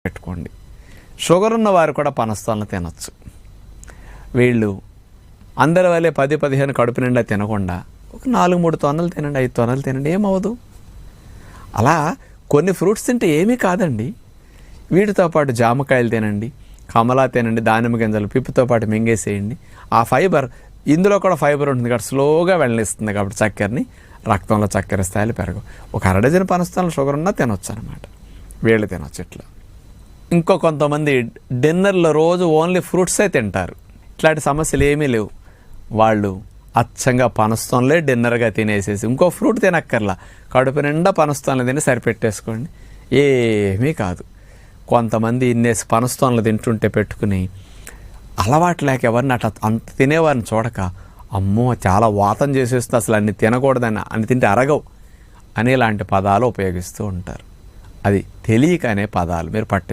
పెట్టుకోండి. షుగర్ ఉన్న వారు కూడా పనస్తాలను తినచ్చు. వీళ్ళు అందరి వల్లే 10-15 కడుపు నిండా తినకుండా ఒక 4-3 తొనలు తినండి, 5 తొనలు తినండి, ఏమవ్వదు. అలా కొన్ని ఫ్రూట్స్ తింటే ఏమీ కాదండి. వీటితో పాటు జామకాయలు తినండి, కమలా తినండి, దానిమ్మ గింజలు పిప్పుతో పాటు మింగేసేయండి. ఆ ఫైబర్, ఇందులో కూడా ఫైబర్ ఉంటుంది కాబట్టి స్లోగా వెళ్ళనిస్తుంది కాబట్టి చక్కెరని, రక్తంలో చక్కెర స్థాయిలు పెరగవు. ఒక 1/2 డజన్ పనస్తాలను షుగర్ ఉన్నా తినొచ్చు అనమాట. వీళ్ళు తినొచ్చు ఇట్లా. ఇంకో కొంతమంది డిన్నర్లో రోజు ఓన్లీ ఫ్రూట్సే తింటారు. ఇట్లాంటి సమస్యలు ఏమీ లేవు. వాళ్ళు అచ్చంగా పనస్తోన్లే డిన్నర్గా తినేసేసి ఇంకో ఫ్రూట్ తినక్కర్లా, కడుపు నిండా పనస్తోన్లు తిని సరిపెట్టేసుకోండి, ఏమీ కాదు. కొంతమంది ఇన్నేసి పనస్తోన్లు తింటుంటే పెట్టుకుని అలవాటు లేక ఎవరిని అంత తినేవారిని చూడక, అమ్మో చాలా వాతం చేసేస్తే అసలు అన్ని తినకూడదని, అన్ని తింటే అరగవు అనేలాంటి పదాలు ఉపయోగిస్తూ ఉంటారు. అది తెలియక అనే పదాలు, మీరు పట్టించుకోండి.